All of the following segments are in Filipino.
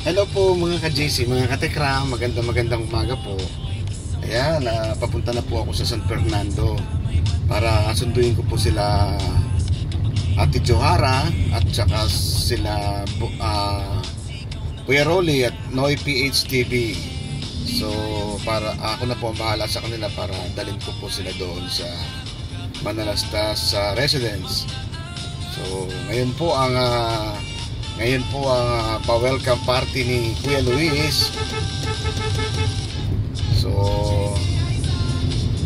Hello po mga ka-JC, mga ka-Tekram, magandang umaga po. Ayan, papunta na po ako sa San Fernando para sunduin ko po sila Ate Johara at saka sila Kuya Rolly at Noy PH TV. So para ako na po ang bahala sa kanila para dalhin ko po sila doon sa Manalastas residence. So ngayon po ang pa-welcome party ni Kuya Luis. So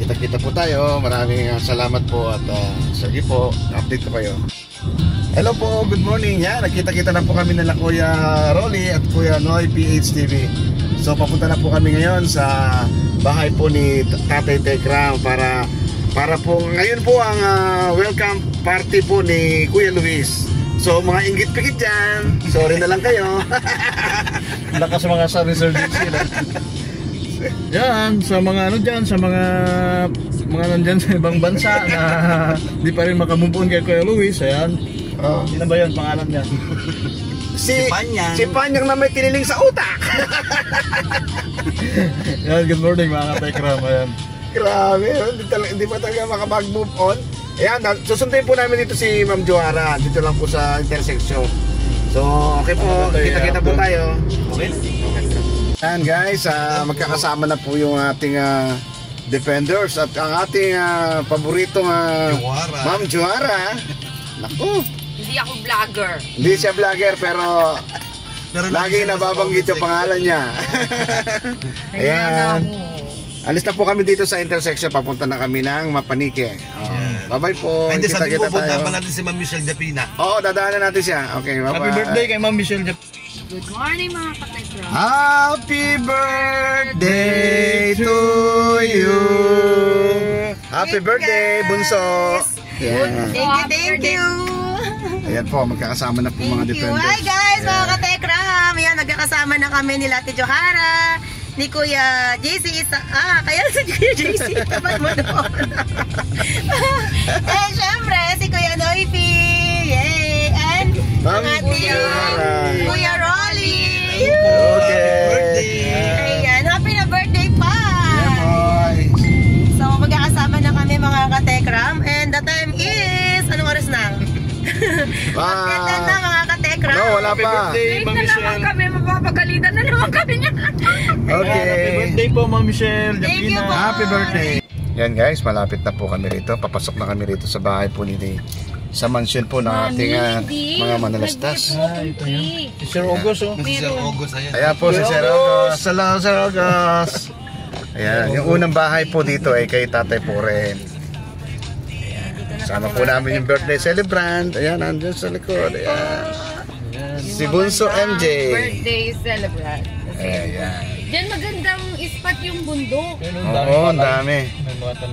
kita-kita po tayo. Maraming salamat po at sige po, update ko kayo. Hello po, good morning. Yan, nakita-kita na po kami nila Kuya Rolly at Kuya Noy PH TV. So papunta na po kami ngayon sa bahay po ni Tatay Tekram para po ngayon po ang welcome party po ni Kuya Luis. So mga inggit-pikit dyan, sorry na lang kayo. Lakas mga sabi Sir Dixie. Yan, sa mga ano dyan, sa mga nandyan sa ibang bansa na di pa rin makamumpuan kay Kuya Luis. Ayan, sino ba yun pangalan niya? Si Panyang na may tiniling sa utak. Yan, good morning mga ka-Tekram. Ayan. Grabe, hindi pa talaga makapag-move on. Ayan, susunduin po namin dito si Ma'am Johara. Dito lang po sa intersection. So, okay po, kita-kita po tayo. Okay? Ayan guys, magkakasama na po yung ating defenders at ang ating paboritong Ma'am Johara. Naku, hindi ako vlogger. Hindi siya vlogger pero lagi nababanggit yung pangalan niya. Ayan. Alis na po kami dito sa intersection. Papunta na kami ng Mapanike. Bye-bye po. Hindi, sabi Kita-kita po, punta tayo. pa natin si Ma'am Michelle Japina. Oo, dadaanan natin siya. Okay, bye-bye. Happy birthday kay Ma'am Michelle. Good morning mga ka-Tekram. Happy birthday to you. Happy birthday, Bunso. Yeah. Thank you. Ayan po, magkakasama na po mga defenders. Hi guys, mga ka-Tekram. Ayan, nagkakasama na kami nila Ate Johara, ni Kuya JC kaya si Kuya JC tapat mo doon. Eh syempre si Kuya Noy P, yay, and ang ating Kuya Rolly. Okay. Ayan, happy na birthday pa. Yeah, boy. So magkakasama na kami mga ka-Tekram, and the time is anong oras na? Magkita na mga ka-Tekram. No, wala Happy pa. birthday, Late Ma'am na naman Michelle. kami, mapapagalitan na naman kami niya. Okay. Happy birthday po, Ma'am Michelle Thank you Japina. po. Happy birthday. Yan guys, malapit na po kami rito. Papasok na kami rito sa bahay po ni sa mansion po ng ating mga Manalastas. Ito yun. Si Sir August, oh. Si Sir August, ayan. Ayan po si Sir August. Salamat Sir August. Ayan, yung unang bahay po dito ay kay Tatay Poren. Sama po namin yung birthday celebrant. Ayan, nandun sa likod. Ayan. Si Bunso MJ. Birthday celebrant. Ayan. Diyan magandang spot yung bundok. Oo, ang dami.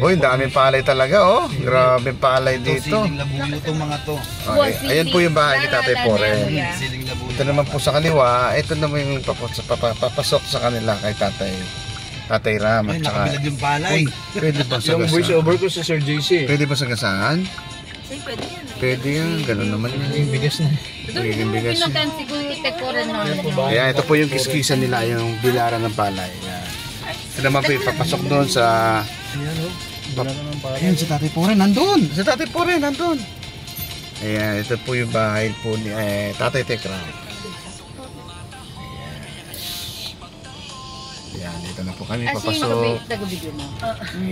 Uy, ang daming palay talaga, oh. Grabe palay dito. Siling labuyo itong mga to. Okay. Ayan po yung bahay ni Tatay Poren. Siling labuyo. Ito naman po sa kaliwa. Ito naman yung papasok sa kanila kay Tatay Ram. Ay, At saka, nakabilad yung palay. uy, pwede ba Yung voice sagasaan? over ko sa Sir JC. Pwede ba sagasaan? Pwede yan. Pwede yan. Ganun naman Yung yan. bigas na. Doon Magiging yung bigas. pinutan siguro Tekoren namin. Ayan, ito po yung kiskisan nila, yung bilaran ng palay. Ayan. Ito naman po yung papasok doon sa... Ayan, oh. Wala ka ng palay. Ayan, si Tatay Poren, nandun! Si Tatay Poren, nandun! Ayan, ito po yung bahay po ni Tatay Tekram. Ayan, dito na po kami papasok. Taga-video mo.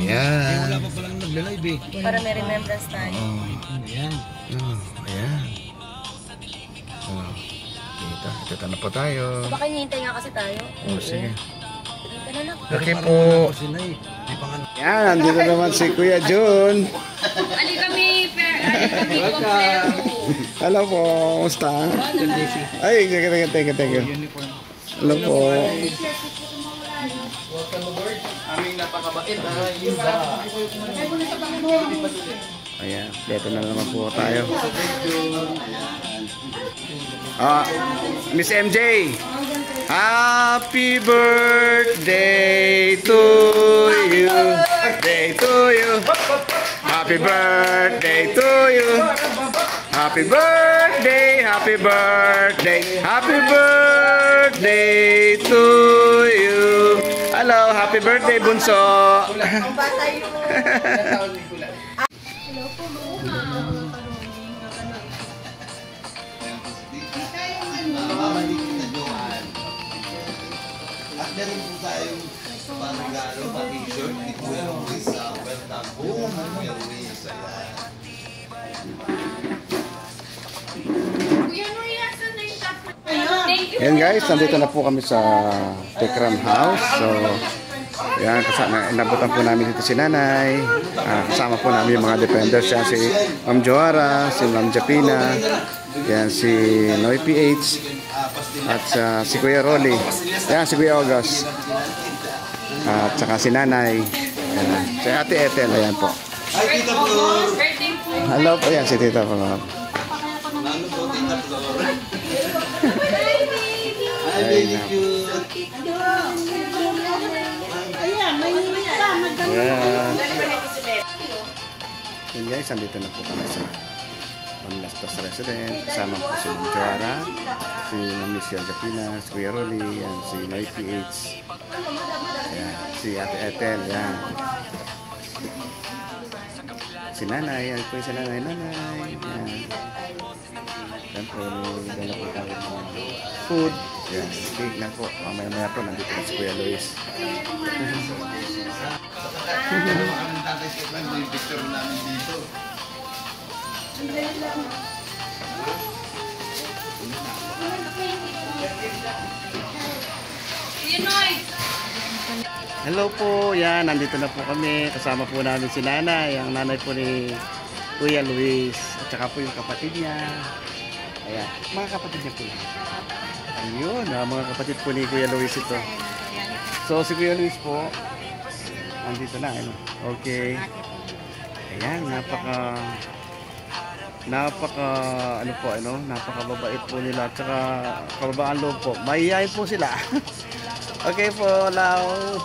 Ayan. Wala pa palang nagla-live eh. Para may remembrance tayo. Ayan. Ayan. Dito na po tayo. Baka hinihintay nga kasi tayo. Oh, sige. Dito na lang. Okay Parang po. wala pa sila eh. Di pa nga. Yan, nandito naman si Kuya Jun. Ali kami kompleto. Hello po, kumusta? Ay, thank you. Hello po. Ayan, dito na naman po tayo. Miss MJ, happy birthday to you. Day to you. Happy birthday to you. Happy birthday, happy birthday, happy birthday. birthday to you. Hello, happy birthday, Bunso. At meron po tayong panregalo, pa-t-shirt ni Kuya Luis sa welcome home. Kuya Luis, ayan. Kuya Noy, asan na yung top? Thank you. Yan guys, nandito na po kami sa Tekram House. So, yan, inabutan po namin dito si Nanay. Kasama po namin yung mga defenders. Yan si Ma'am Joara, si Ma'am Japina, yan si Noy PH, at si Kuya Rolly. Yan, si Kuya August. At saka si Nanay. Yan, si Ate Ethel, ayan po. Ay, Tita Flor! Birthday po. Hello po, yan si Tita po. Ano po, Tita Flor? Ay, very cute! Yan. Yan guys, andito na po kami sa Pamlastas Resident. Kasama po si Ma'am Joara, si Ma'am Michelle Japina, si Kuya Rolly, yan, si Noy PH, yan, si Ate Ethel, yan. Si Nanay, yan po yung si Nanay, yan. Yan po, dala po tayo ng food. Yan, cake lang po. Mamaya-maya po, nandito na si Kuya Luis. Ang tatay si Ivan, may picture namin dito. Kuya Noy. Hello po, yan, nandito na po kami. Kasama po namin si Nanay, ang nanay po ni Kuya Luis. At saka po yung kapatid niya. Ayan, mga kapatid niya po yan. Ayun, mga kapatid po ni Kuya Luis ito. So, si Kuya Luis po, nandito na, ano? Okay. Ayan, napakababait po nila. At saka, kababaan loob po. Mahihayin po sila. Okay po, Lau.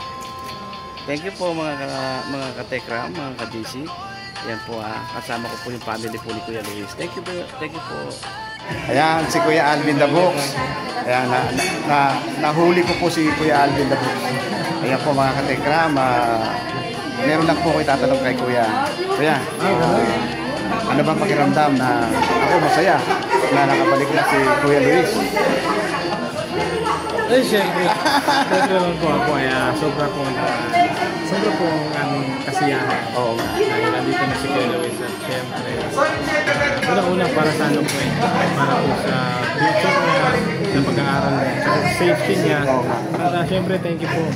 Thank you po mga katekram, mga ka-DC. Yan po kasama ko po yung family po ni Kuya Luis. Thank you po. Ayan, si Kuya Alvin the Books. Ayan, nahuli ko po si Kuya Alvin the Books. Ayan po mga katekram. Meron lang po ko itatanong kay Kuya. Kuya, ano bang pakiramdam na ako masaya na nakabalik na si Kuya Luis? Eh, syempre lang po ako ay sobra po ang aming kasiyahan. Oo. Dahil nandito na si Kuya Luis at syempre unang-una para sa ano po para po sa future na pag-aaral niya, sa safety niya. At syempre thank you po.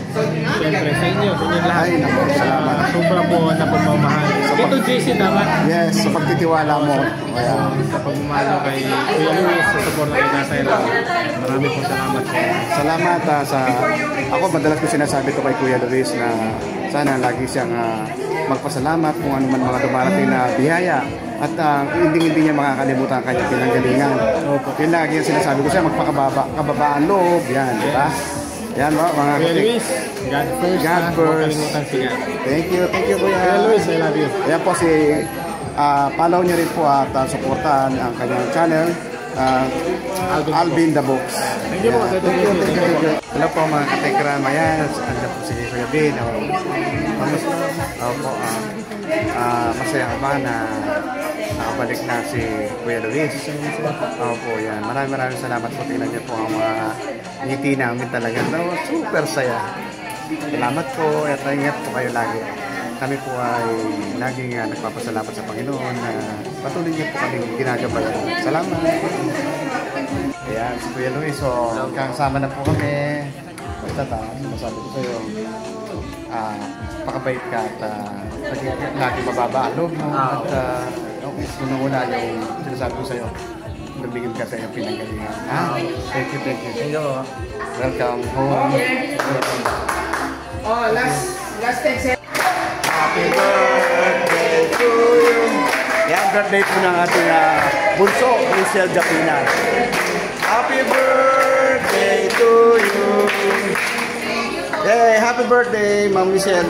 Syempre sa inyo lahat. Ay, naku, salamat. Sobra po na pagmamahal. Ito JC dapat. Yes, sa pagtitiwala mo. Ayan. Sa pagmamahal kay Kuya Luis, sa support ng Tatay Ram. Marami po salamat po. Salamat ako madalas ko sinasabi to kay Kuya Luis na sana lagi siyang magpasalamat kung ano man mga dumarating na biyaya at hindi niya makakalimutan ang kanyang pinanggalingan. Yun lagi yung sinasabi ko siya, magpakababaan loob, yan, di ba? Yan mga Kuya Luis, God first. God first. Thank you Kuya. Kuya Luis, I love you. Ayan po follow niyo rin po at supportahan ang kanyang channel. Alvin the Books. Thank you po. Thank you. Hello po mga katekram. Ayan, andyan po si Kuya Bin. Masaya ka ba na nakabalik na si Kuya Luis? Opo, yan. Maraming salamat po. Tingnan niyo po ang mga ngiti namin talaga. Super saya. Salamat po at ingat po kayo lagi. Kami po ay laging nagpapasalamat sa Panginoon na patuloy niyo po kami ginagabayan. Salamat! Ayan, si Kuya Luis, so kasama na po kami. Basta masabi ko sa'yo, pakabait ka at lagi mababa ang loob mo. At unang-una yung sinasabi ko sa'yo, nabigil ka sa iyong pinanggalingan. Thank you. Thank you po. Welcome home. Oh, last 10 seconds. Happy birthday to you. Yan, birthday po ng ating bunso, Michelle Japina. Happy birthday to you. Hey, happy birthday, Ma'am Michelle.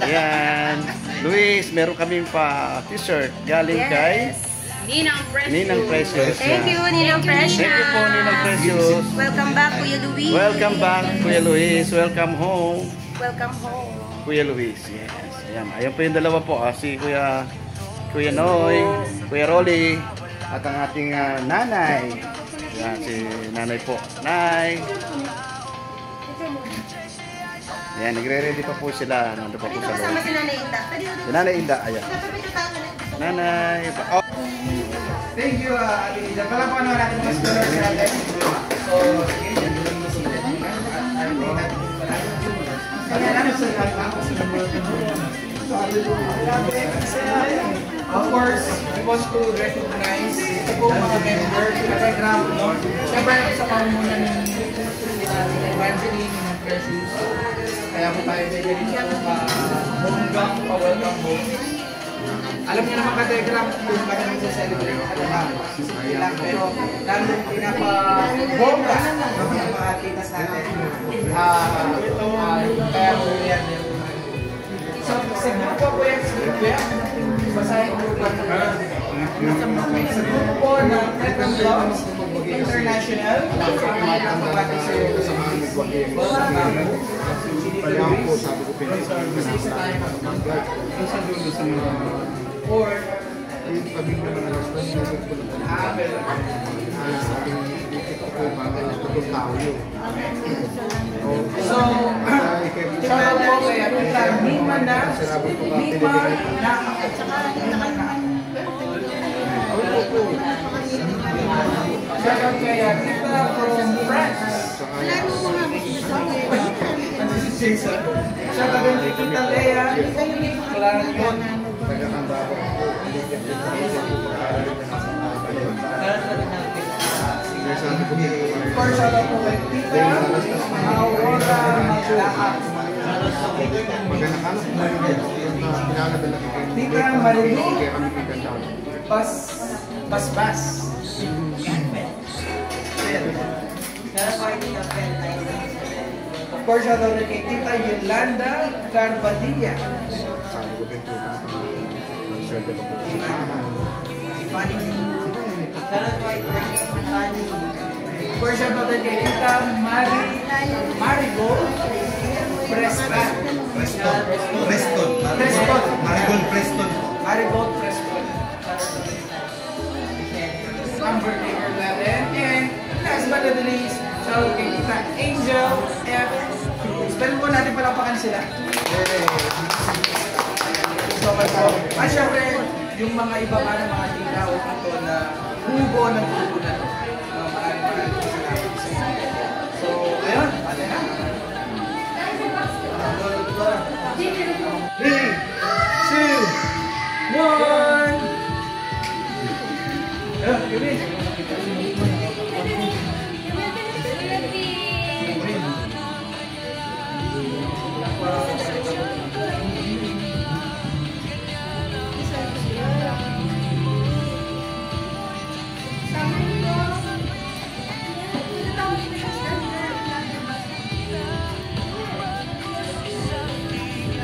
Yan. Luis, meron kaming pa t-shirt galing kay Ninang Precious. Ninang Precious. Thank you, Ninang Precious. Thank you po, Ninang Precious. Welcome back, Kuya Luis. Welcome back, Kuya Luis. Welcome home. Welcome home. Kuya Luis, yes. Ayan. Ayan po yung dalawa po. Si Kuya Noy, Kuya Rolly, at ang ating nanay. Ayan, si nanay po. Nay. Ayan, nagre-ready pa po sila. Nandun pa po Dito sa kasama loob. si Nanay Inda. Si Nanay Inda, ayan. Nanay. Oh. Thank you, Ate Ida. Pala po ano natin mga students natin. So, of course, we want to recognize ito po mga member sa Telegram, no? Siyempre, sa pamumunan ni Evangeline ng Precious. Kaya po tayo very bonggang pa-welcome home. Alam niyo naman ka-Telegram kung bakit nagsa-celebrate ka naman. Simple lang, pero lalong pinapa-bongga ng mga titas natin. Kaya po yan. So, siguro po yan, basahin ko pa siguro po na Telegram Vlogs International. Ang pagkakati sa or so shoutout po kay Tita Mima na shoutout kay Tita from France. Shoutout kay Tita Lea. Wala na yun. Of course, shoutout po kay Tita Aurora Maglahat. Tita Marilu Basbas. Of course, shoutout kay Tita Yolanda Carbadilla. Of course, shoutout kay Tita Marigold Preston. Marigold Preston. Number taker natin. And last but not the least, shoutout kay Tita Angel F. Spell po natin palapakan sila. So, at syempre, yung mga iba pa ng mga tita o ito na hubo ng hubo na ito. Maraming salamat sa inyo. So, ayun, pati na. 3, 2, 1! Ayun, Kevin.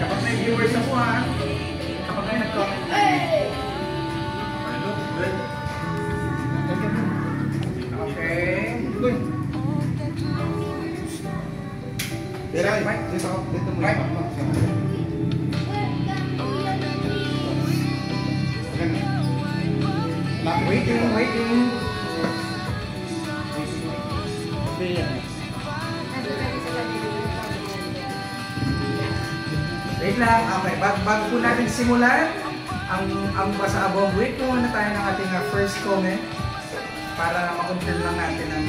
Kapag may viewers ako ha, kapag may nag-comment na okay. Good. Dito mo waiting. Wait lang, okay. Bago po natin simulan ang basa above, wait muna tayo ng ating first comment para makonfirm lang natin ang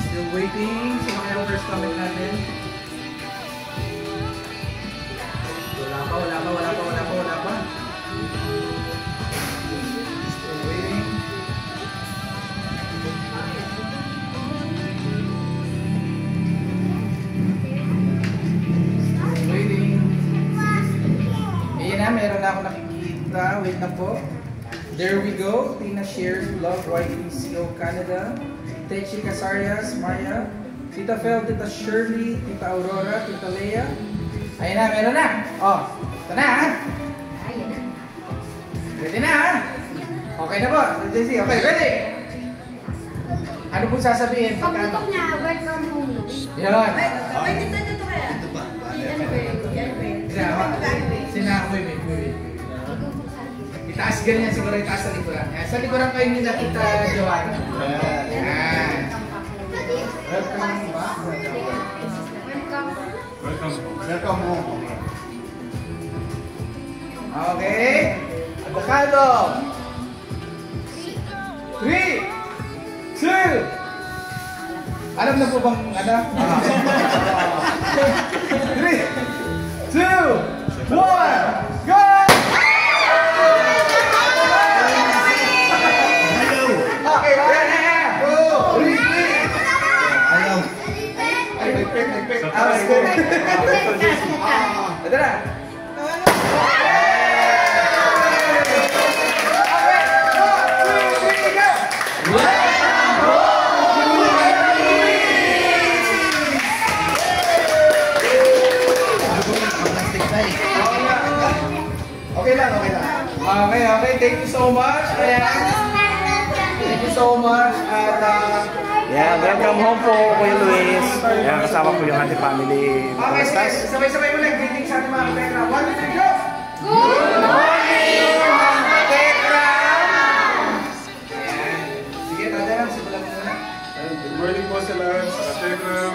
still waiting. So, mayroong first comment natin. Wala pa. Still waiting. Meron na ako nakikita. Wait na po. There we go. Tina shares love YPCO Canada. Techi Casarias, Maya. Tita Fel, Tita Shirley, Tita Aurora, Tita Lea. Ayun na, meron na. Oh, ito na. Okay na po, JC. Okay, ready? Ano po sasabihin? Pagputok niya, welcome home. Yan. Wait, dito kaya. Ito pa. Sinakoy, wait. Itaas ganyan siguro, itaas sa likuran. Yan. Sa likuran kayo nila kita, Joanna. Yan. Welcome home. Okay. Abakado. 3, 2. Alam na po bang ano? 3, 2, 1, go! Okay, go! Ayaw. Ay, nagpek. Ito na. Okay lang. Okay. Thank you so much. Ayan. Thank you so much. At Yeah, welcome home po, Kuya Luis. Yan, kasama po yung ating family. okay, Kumusta? sige. Sabay-sabay mo lang. Greetings sa ating mga katekra. 1, 2, 3, go! Good morning! Mga katekra! Ayan. Sige, tanda lang. Simulan mo muna. Good morning po sa lahat, sa Telegram,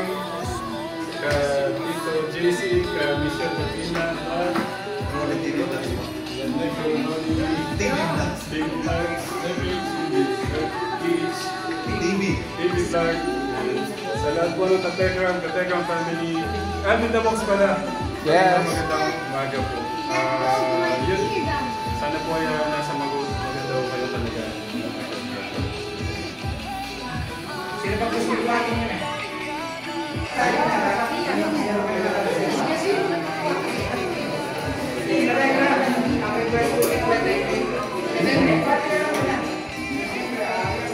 ka Tito JC, ka Michelle Martina, at Morning, Tito. yan na po, TV Vlogs. Big Vlogs, Netflix, TV. TV Vlog, sa lahat po ng Telegram family, at in the box pala. Yes. Magandang umaga po. Yun, sana po ay nasa maganda kayo talaga. Sino pa po sinuwakin nyo na?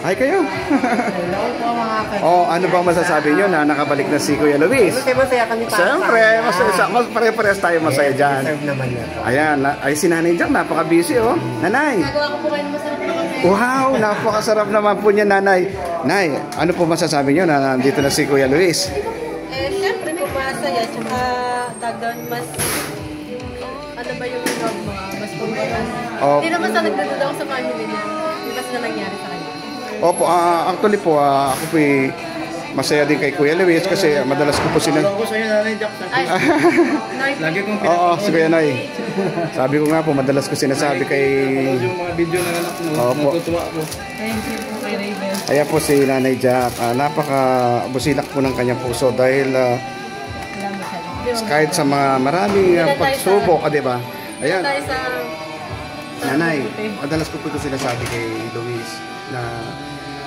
Hi kayo. Hello po mga kapatid. Oh, ano bang masasabi nyo na nakabalik na si Kuya Luis? Masaya kami para Siyempre, pare-pares tayo masaya dyan. Serve naman na to. Ayan, ay si Nanay Jack, napaka-busy oh. Nanay, Nagawa ko po kayo masarap na kape. wow, napakasarap naman po niya Nanay. Nay, ano po masasabi nyo na nandito na si Kuya Luis? Siyempre po masaya, tsaka tagdan mas, ano ba yung mas kumbaga. Oh. Hindi naman sa nagdududa ako sa family niya. Hindi kasi na nangyari sa kanya. Opo, actually po, ako po masaya din kay Kuya Luis kasi madalas ko po Ako sa'yo, Nanay Jack. Ay, Lagi kong Oo, si Kuya Noy. Sabi ko nga po, madalas ko sinasabi kay... yung mga video ng anak mo. Opo. Natutuwa po. thank you po kay Raven. Ayan po si Nanay Jack. Napaka-busilak po ng kanyang puso dahil Salamat sa inyo. kahit sa mga maraming pagsubok, di ba? Ayan, Tayo sa... Nanay, madalas ko po ito sinasabi kay Luis na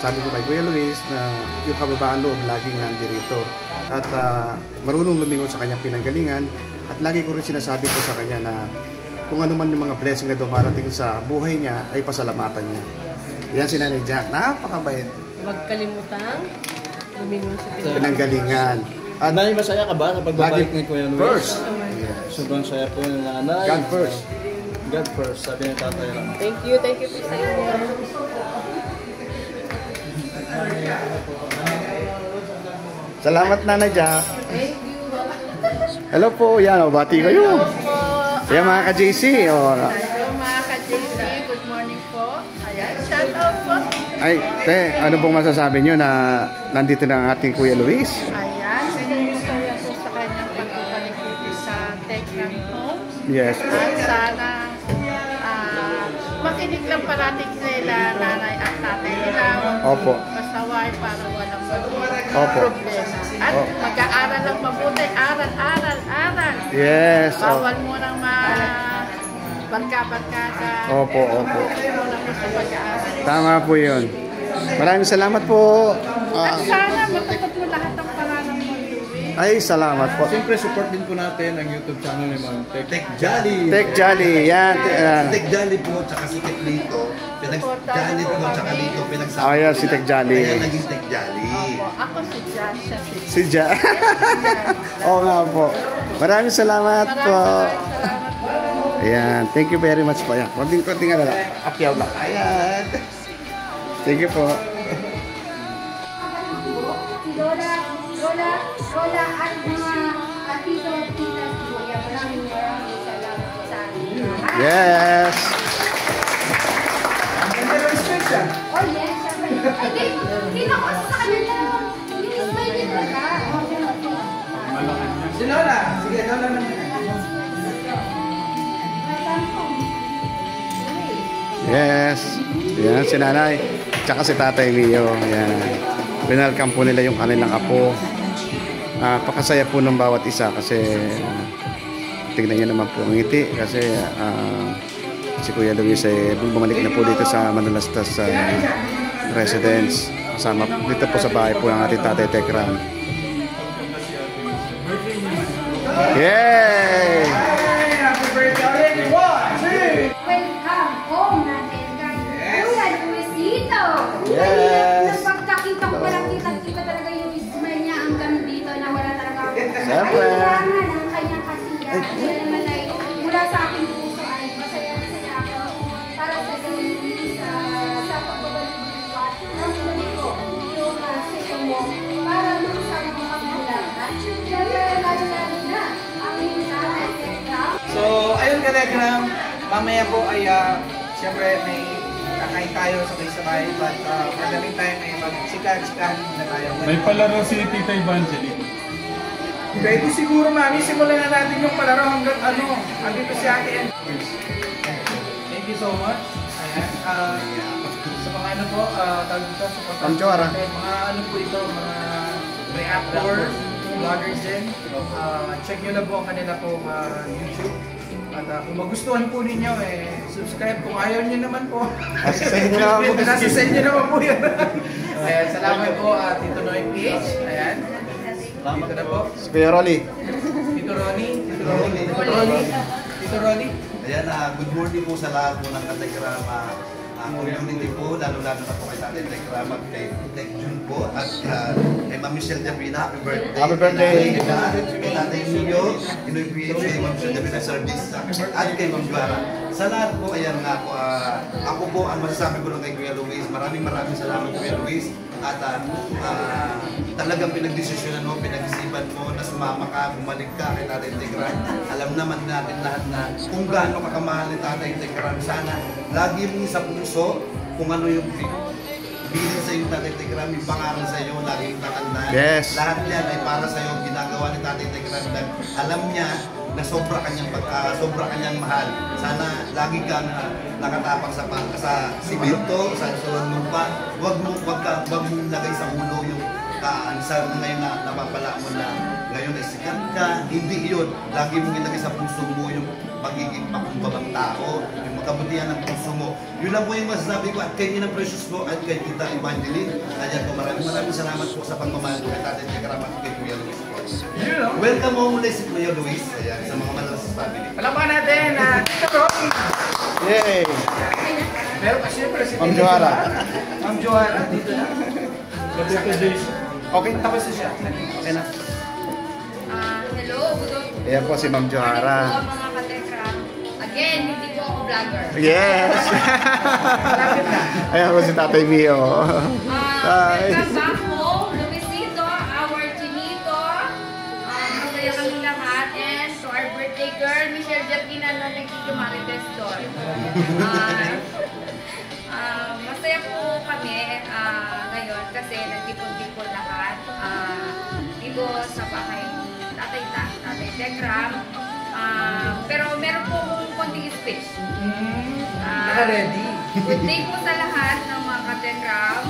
sabi ko kay Kuya Luis na yung kababaan loob laging nandirito at marunong lumingon sa kanyang pinanggalingan at lagi ko rin sinasabi ko sa kanya na kung ano man yung mga blessing na dumarating sa buhay niya ay pasalamatan niya. Yan si Nanay Jack, napakabait, Huwag kalimutang lumingon sa pinanggalingan at Nanay, masaya ka ba sa pagbabalik ni Kuya Luis? first, Sobrang saya po ng nanay. God first. God first, sabi ng tatay lang. Thank you po sa inyo. Salamat Nanay Jack. Thank you. Hello po, yan o, bati kayo. Yan mga ka-JC. Hello mga ka-JC, good morning po. Ayan, shout out po. Ay, ano pong masasabi nyo na nandito na ang ating Kuya Luis? Ayan, sinusuya po sa kanyang pagbabalik dito sa Techram Home. Yes. At sana makinig lang parating sila nanay at tatay nila. Opo. Pasaway para walang Opo. problema. At mag-aaral lang mabuti. Aral. Yes. Bawal mo nang barka-barkada. Opo. Focus mo lang sa pag-aaral. Tama po yun. Maraming salamat po. At sana matupad mo lahat ng pangarap mo, Louie. Ay, salamat po. Siyempre, support din po natin ang YouTube channel ni Ma'am Tech Jolly. Tech Jolly. Yan. Tech Jolly po, tsaka si Tech Lito. Jolly po, tsaka Lito, pinagsama. Ayan, si Tech Jolly. Kaya naging Tech Jolly. Ako si Jasha. Si Ja. Oo nga po. Maraming salamat po. Salamat po. Ayan, thank you very much po. Ayan, konting lang. Akyaw lang. Ayan. Thank you po. Si Lola at mga tito at tita po. Maraming salamat po sa atin. Yes. Oh yes, syempre. Hindi na ko sa kanila. Ini-smile din talaga. Si Lola. Sige, Lola naman. Yes. Yan, si nanay. Tsaka si tatay Mio. Yan. Binalcome po nila yung kanilang apo. Pakasaya po ng bawat isa kasi tignan nyo naman po ang ngiti kasi si Kuya Luis ay bumalik na po dito sa Manalastas residence. Kasama dito po sa bahay po ng ating tatay Tekram. Yay! Happy birthday! 1, 2! Welcome home natin kay Kuya Luisito. Yes. Napagkakita ko parang kita talaga yung smile niya hanggang dito na wala talaga ako. Siyempre. Kailangan ang kanyang kasiyahan. Kaya naman ay mula sa aking puso ay masaya-masaya ako para sa pagbabalik ng buwan. Ang ko yung sito mo para makasama mo ang bulan. At syempre, lalo-lalo na ang minsahan. So, ayun ka Telegram, mamaya po ay siyempre may kakain tayo sabay-sabay but for the meantime ay mag-chika-chikahan muna tayo. May palaro si Tita Evangeline. Pwede siguro mami, simulan na natin yung palaro hanggang andito si Ate N. Thank you so much. Ayan. Sa mga ano po, tawag dito, Ma'am Joara. mga ano po ito, mga reactor, vloggers din. Check nyo lang po ang kanila po YouTube. At kung magustuhan po ninyo, subscribe. Kung ayaw nyo naman po, nasa sa inyo naman po yan. Ayan, salamat po Tito Noy PH. Ayan. Dito na po. Si Kuya Rolly. Tito Ronnie. Tito Ronnie. Ayan, good morning po sa lahat po ng Kategram community po, lalo-lalo na po kay Tatay Tekram at kay Tek Jun po at kay Ma'am Michelle Davina, happy birthday. Happy birthday. Kay Tatay Mio, Pinoy PH, kay Ma'am Michelle Davina Service at kay Ma'am Joara. Sa lahat po, ayan nga po, ako po, ang masasabi ko lang kay Kuya Luis, maraming salamat Kuya Luis at talagang pinagdesisyonan mo, pinag-isipan mo na sumama ka, bumalik ka kay Tatay Tekram. Alam naman natin lahat na kung gaano kakamahal ni Tatay Tekram. Sana lagi mong sa puso kung ano yung bilin sa iyo Tatay Tekram, yung pangaral sa iyo, lagi yung tatandaan. Yes. Lahat yan ay para sa iyo, ginagawa ni Tatay Tekram. Alam niya na sobra kanyang mahal. Sana lagi kang nakatapak sa simento, sa lupa. Huwag mong lagay sa ulo yung sa ngayon na napapala mo na ngayon ay sikat ka. Hindi yun. Lagi mong ilagay sa puso mo yung pagiging pakumbabang tao, yung makabutihan ng puso mo. Yun lang po yung masasabi ko at kay Ina Precious po at kay Tita Evangeline. Ayan po, maraming salamat po sa pagmamahal ko kay Tatay Tekram at kay Kuya Luis po. Welcome mo muna si Kuya Luis ayan, sa mga Manalastas family. Palakpakan natin Tito Ronnie. Yay! Pero siyempre si Ma'am Joara. Ma'am Joara, dito na. Okay. Tapos na siya. Okay na. Hello, good Ayan po si Ma'am Joara. Hello mga katekram. Again, hindi po ako vlogger. Yes! Ayan po si Tatay Mio. Welcome back home, Luisito, our Chinito. Masaya kami lahat. And to our birthday girl, Michelle Jacquina, na nagkikimarites doon. Masaya po kami ngayon kasi nagtipon-tipon lahat dito sa bahay ni Tatay Tekram. Pero meron po akong konting speech. Naka-ready. Good day po sa lahat ng mga katekram.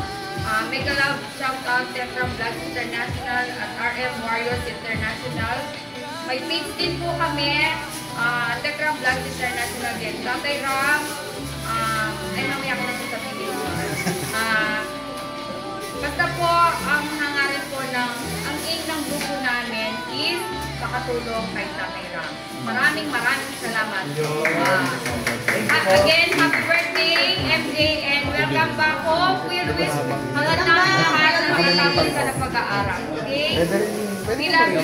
Mega love shoutout Tekram Vlogs International at RM Warriors International. May page din po kami, Tekram Vlogs International din. Tatay Ram, ay mamaya ko na sasabihin. Basta po, ang hangarin po ang aim ng grupo namin is makatulong kay Tatay Ram. Maraming salamat. Again, happy birthday, MJ, and welcome back home, Kuya Luis. Hanggang namin lahat na nakatapos ka ng pag-aaral. Okay? We love you.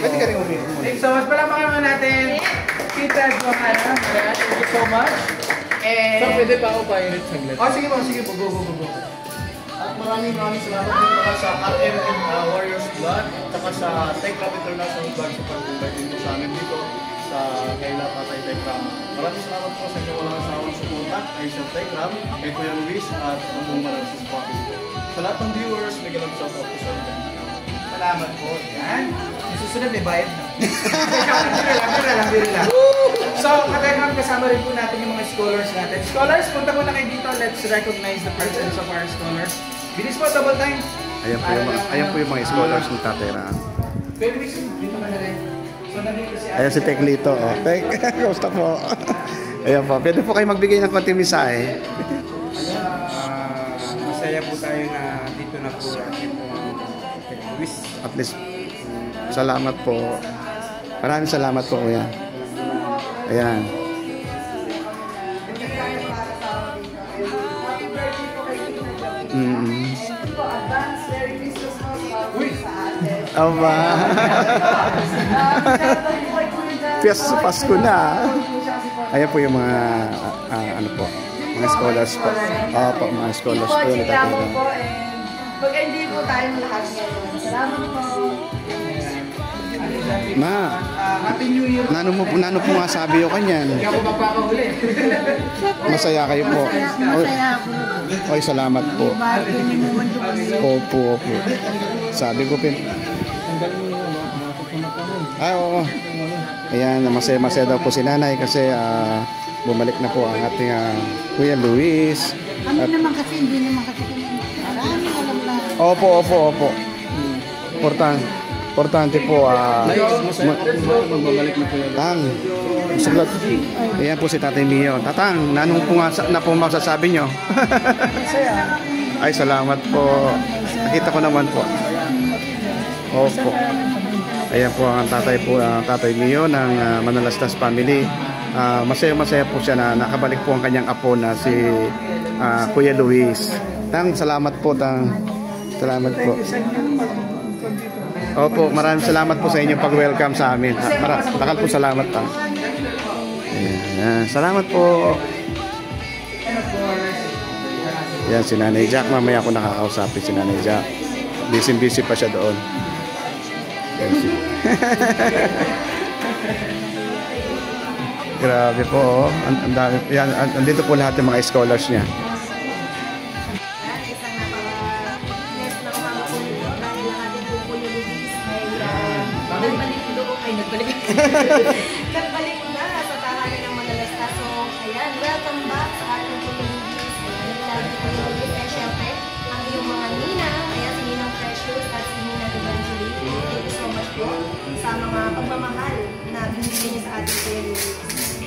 Thanks so much. Palakpakan naman natin. Ted Johanna. Ayan, thank you so much. And... So, pwede pa ako pa-init saglit. Oh, sige po. Go. At maraming salamat din pala sa RMM Warriors Blood at saka sa Techcraft International Blood sa pag-invite dito sa amin dito sa Kaila Tatay Techcraft. Maraming salamat po sa inyo walang asawang suporta ay sa Techcraft, kay Kuya Luis at ang buong Maraming Spocky. Sa lahat ng viewers, may ganap shout out po sa inyo. Salamat po. Yan. Yung susunod may bayad na. Biro lang. So, Katekram, kasama rin po natin yung mga scholars natin. Scholars, punta muna kayo dito. Let's recognize the presence of our scholars. Bilis po, double time. Ayan po yung mga scholars ng Tatay Ram. Pwede mo dito ka na rin. So, nandito si Ayan si Teklito. Oh. Tek, kamusta po? Ayan po. Pwede po kayo magbigay ng konting misahe. Masaya po tayo na dito na po Luis. At least, salamat po. Maraming salamat po, kuya. Ayan. Aba. Pasko na. Ayan po yung mga ano po, mga scholars po. Opo, mga scholars po yung natatanggap. Mag-enjoy po tayong lahat ngayon. Salamat po. Ma, Happy New Year. nano po nga sabi ko kanyan. Hindi ako magpapahuli. Masaya kayo po. Masaya ako. Oy, salamat po. Bakit yung mundo kami? Opo. Sabi ko pin. Oo. Ayan, masaya daw po si nanay kasi bumalik na po ang ating Kuya Luis. Kami naman kasi, hindi naman kasi marami alam na. Opo. Importante po. Magbabalik na po yan. Tang. Sagot. Ayan po si Tatay Mio. Tatang, nanong po nga na po masasabi nyo? Ay, salamat po. Nakita ko naman po. Opo. Ayan po ang Tatay Mio ng Manalastas Family. Masaya po siya na nakabalik po ang kanyang apo na si Kuya Luis. Tang, salamat po, Tang. Salamat po. Opo, maraming salamat po sa inyong pag-welcome sa amin. Bakal po salamat, Tang. Ayan, salamat po. Yan, si Nanay Jack. Mamaya ako nakakausapin si Nanay Jack. Busy pa siya doon. Yan, grabe po. Ang dami. Yan, andito po lahat ng mga scholars niya. Nagbalik na sa tahanan ng Manalastas. So, ayan, welcome back sa ating communities. Ayan, lagi po yung Lugis. And syempre, ang iyong mga ninang, ayan, si Ninang Precious at si Ninang Evangeline. Thank you so much po sa mga pagmamahal na binibigay niyo sa ating Lugis.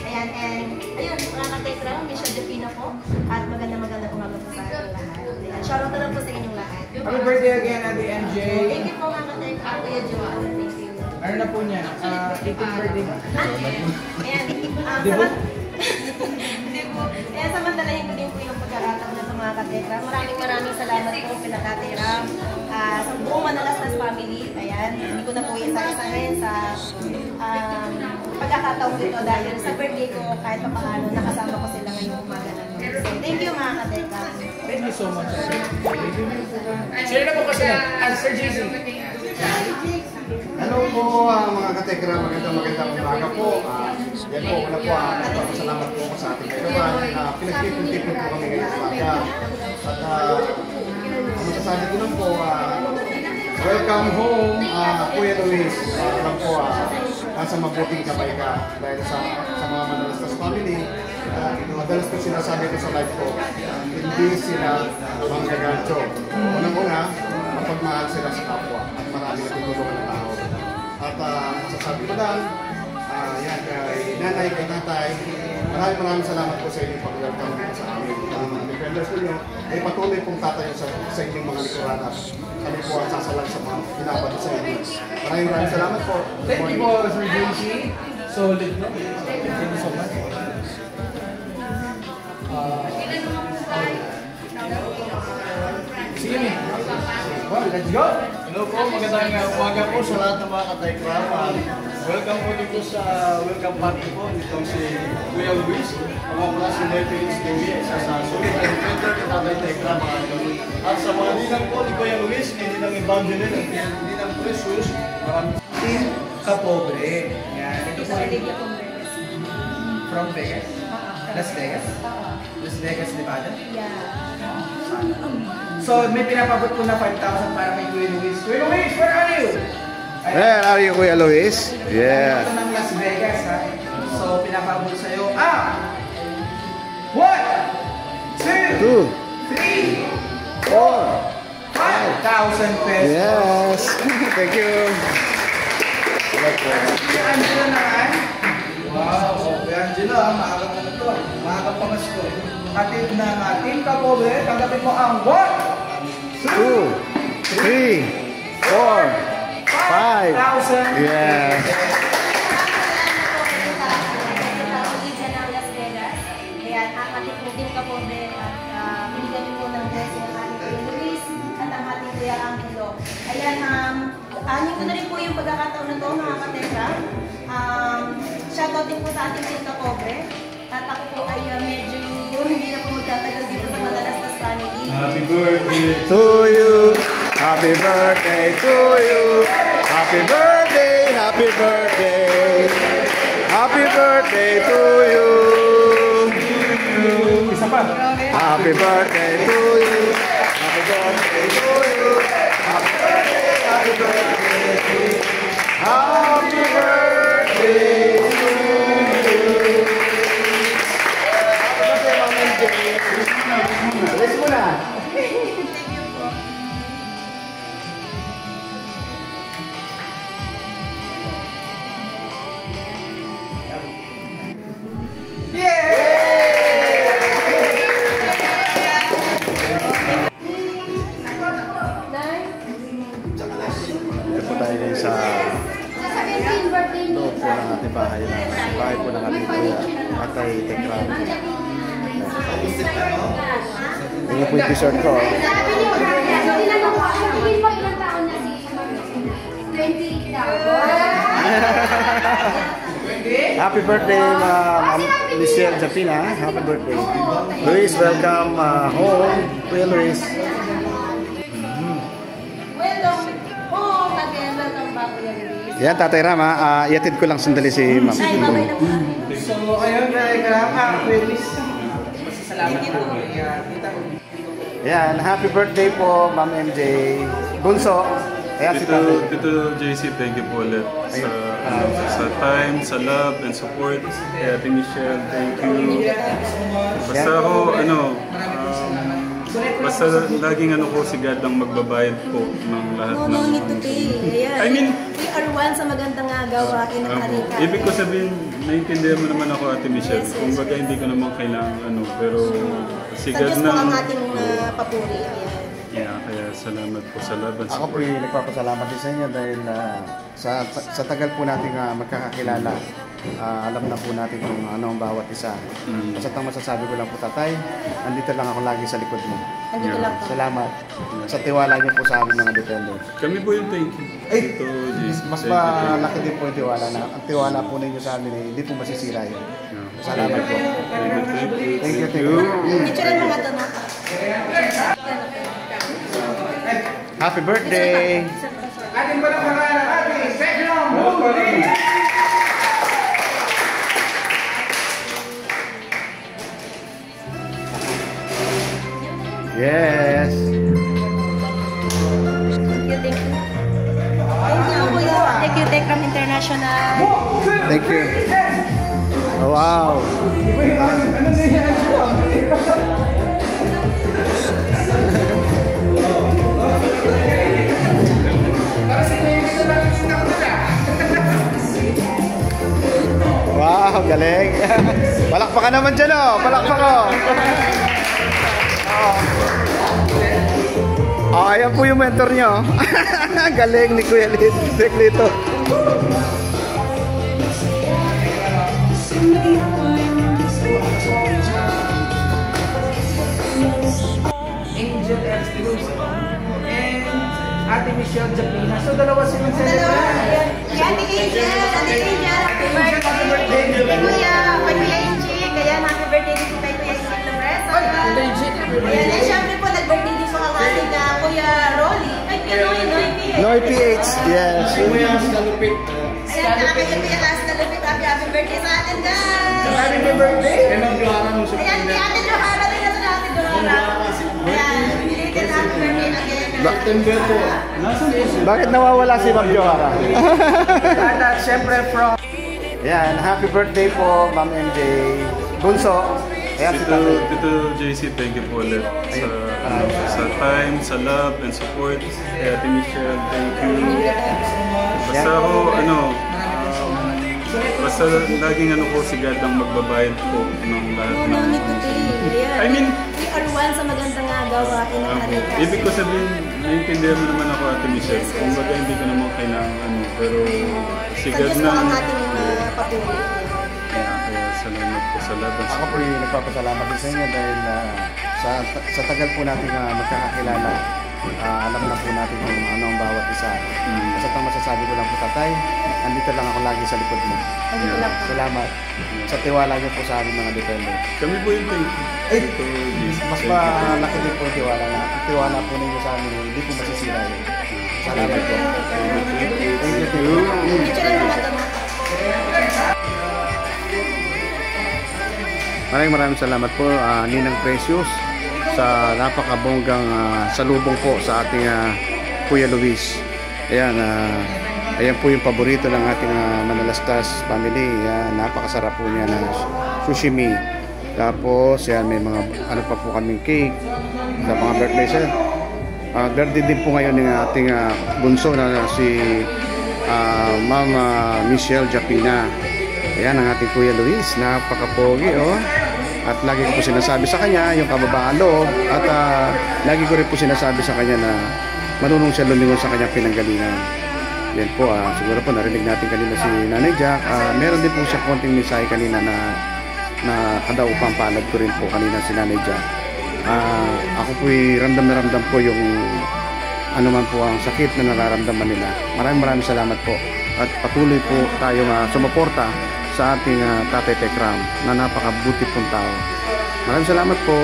Ayan, and ayun, mga katekram, Michelle Defina po. At maganda umaga po sa ating lahat. Ayan, shoutout na lang po sa inyong lahat. Happy birthday again, Ate MJ. Thank you po mga katekram, Kuya Joanna. Thank you. Ano na po niya? 18th birthday. Ayan, hindi po. Ayan, samantalahin ko din po yung pag-aaral na sa mga katekram. Maraming salamat po kina Tatay Ram. Sa buong Manalastas family. Ayan, hindi ko na po isa-isahin sa pagkakataong dito dahil sa birthday ko kahit pa paano nakasama ko sila ngayong umaga na to. So, thank you mga katekram. Thank you so much. Share na po kasi na. Sir JC. Hello po mga katekra, magandang umaga po. Yan po, una po, nagpapasalamat po ako sa ating kailangan. Pinagtipon-tipon po kami ngayong umaga. At ang masasabi ko lang po, welcome home, Kuya Luis. Alam po, nasa mabuting kamay ka dahil sa mga Manalastas family. Madalas ko sinasabi ko sa live ko, hindi sila manggagancho. Unang-una, mapagmahal sila sa kapwa at marami na tutulungan ng tao. At masasabi ko lang, yan kay nanay, kay tatay, maraming salamat po sa inyong pag-welcome dito sa amin. Ang mga defenders ninyo ay patuloy pong tatayo sa inyong mga likuran at kami po ang sasalag sa mga pinabati sa inyo. Maraming salamat po. Thank you po, Sir JC. Solid, no? Thank you so much. Sige, well, let's go. Hello po, magandang umaga po sa lahat ng mga katekram. Welcome po dito sa welcome party po. Itong si Kuya Luis. Ang mga si Netflix TV. Isa sa sulit na defender ni Tatay Tekra mga idol. At sa mga ninang po ni Kuya Luis, hindi ng Evangeline, hindi ng Precious. Maraming Team Kapobre. Yan. Ito po from Vegas. Las Vegas. Las Vegas, Nevada. So, may pinapabot po na 5,000 para kay Kuya Luis. Kuya Luis, where are you? Where are you, Kuya Luis? Yeah. Ito ng Las Vegas, ha? So, pinapabot sa'yo. 1, 2, 3, 4, 5,000 pesos. Yes. Thank you. Si Angela naman. Wow, Kuya Angela, maaga pa na to. Maaga pa mas ko. Hatid na Team Kapobre, tanggapin mo ang 1, 2, 3, 4, 5,000. Yeah. ng Las Vegas. Kaya ating Team Kapobre at binigyan niyo po ng blessing ang ating Kuya Luis at ang ating Kuya Angelo. Ayan, aanin ko na rin po yung pagkakataon na to mga katekra. Shoutout din po sa ating Team Kapobre. At ako po ay medyo hindi na po magtatagal dito sa Madalastas family. Happy birthday To you. Happy birthday to you. Happy birthday. Happy birthday. Happy birthday to you. Isa pa. Happy birthday to you. Happy birthday to you. Happy birthday. Happy birthday. Happy birthday to you. Alis mo na. Ito po tayo ngayon sa loob po ng ating bahay po ng ating Tatay Tekra. Ito po yung t-shirt ko. Happy birthday, Ma'am Michelle Japina. Happy birthday. Luis, welcome home. Kuya Luis. Yan, Tatay Ram, iatid ko lang sandali si Ma'am. So, ayun, Kuya Luis. Salamat po. Yan, happy birthday po, Ma'am MJ. Bunso. Ayan si Tatay. Tito JC, thank you po ulit sa time, sa love and support. Kaya Ate Michelle, thank you. Basta ako, basta laging ko si God ang magbabayad po ng lahat ng... No need to pay. I mean, we are one sa magandang gawain ng harika. ibig ko sabihin, naiintindihan mo naman ako, Ate Michelle. Yes, yes. Kung baga hindi ko naman kailangan pero si Sa God Diyos po na... ang ating papuri. Ayan. Yeah, kaya salamat po sa love and Ako po support. nagpapasalamat din sa inyo dahil sa tagal po natin magkakakilala, alam na po natin kung ano ang bawat isa. Basta ang masasabi ko lang po, Tatay, nandito lang ako lagi sa likod mo. Nandito lang po. Salamat sa tiwala niyo po sa amin mga dependents. Kami po yung thank you. Ito, JC. Mas Thank you. malaki din po yung tiwala na ang tiwala po ninyo sa amin ay hindi po masisira yun. Salamat po. Thank you, thank you. Picture mo nga ito, no? Happy birthday! Ating palakpakan ang ating Tekram Movie! Yes! Thank you. Thank you, Kuya. Thank you, Tekram International. Thank you. Oh, wow! Wow, galing! Palakpakan naman dyan, oh! Palakpakan! Oh, ayan po yung mentor nyo. Galing ni Kuya Lito. Angel X. Cruz and Ate Michelle Japina. So, dalawa silang celebrant. Si Ate Angel, happy birthday. Kay Kuya Inchi, kaya happy birthday din po kay Kuya Inchi Lopreso. Ayan, eh, syempre po, nag-birthday din po ang ating Kuya Rolly. Ay, Noy PH, yes. Ayan, kaya Kuya Las Kalupit, happy birthday sa atin, guys. Happy birthday! Kaya mag-Johara mo sa Ayan, kay Ate Johara din na sa Ate Johara. Ayan, belated happy birthday again. September po. Bakit nawawala si Ma'am Johara? At syempre from Yan, happy birthday po, Ma'am MJ. Bunso. Ayan si tatay. Tito JC, thank you po ulit sa time, sa love and support. Kaya Ate Michelle, thank you. Basta ako, basta laging po si God ang magbabayad po ng lahat ng... I mean, we are one sa magandang gawain ng ating ibig ko sabihin, naiintindihan mo naman ako, Ate Michelle. Kung baga hindi ko naman kailangan pero si God Diyos na... po ang ating patuloy. Kaya salamat po sa laban. Ako po yung nagpapasalamat din sa inyo dahil sa tagal po natin magkakakilala, alam na po natin kung ano ang bawat isa. Kasi ang masasabi ko lang po, tatay, andito lang ako lagi sa likod mo. Salamat sa tiwala niyo po sa aming mga dependent. Kami po yung Mas malaki din po yung tiwala na. Ang tiwala po ninyo sa amin, hindi po masisira yun. Salamat po. Thank you. Maraming salamat po, Ninang Precious, sa napakabonggang salubong po sa ating Kuya Luis. Ayan, ayan po yung paborito ng ating Manalastas family. Napakasarap po niya na sushimi. Tapos, yan, may mga ano pa po kaming cake sa mga birthday sir. Birthday din po ngayon ng ating bunso na si Mama Michelle Japina. Ayan ang ating Kuya Luis, napakapogi oh. At lagi ko po sinasabi sa kanya yung kababaan loob. At lagi ko rin po sinasabi sa kanya na marunong siya lumingon sa kanyang pinanggalingan. Yan po, siguro po narinig natin kanina si Nanay Jack. Meron din po siya konting mensahe kanina na kadaupang palad ko rin po kanina si Nanay Jack. Ako po'y ramdam na ramdam po yung ano man po ang sakit na nararamdaman nila. Maraming salamat po. At patuloy po tayong sumuporta sa ating Tatay Tekram na napakabuti pong tao. Maraming salamat po.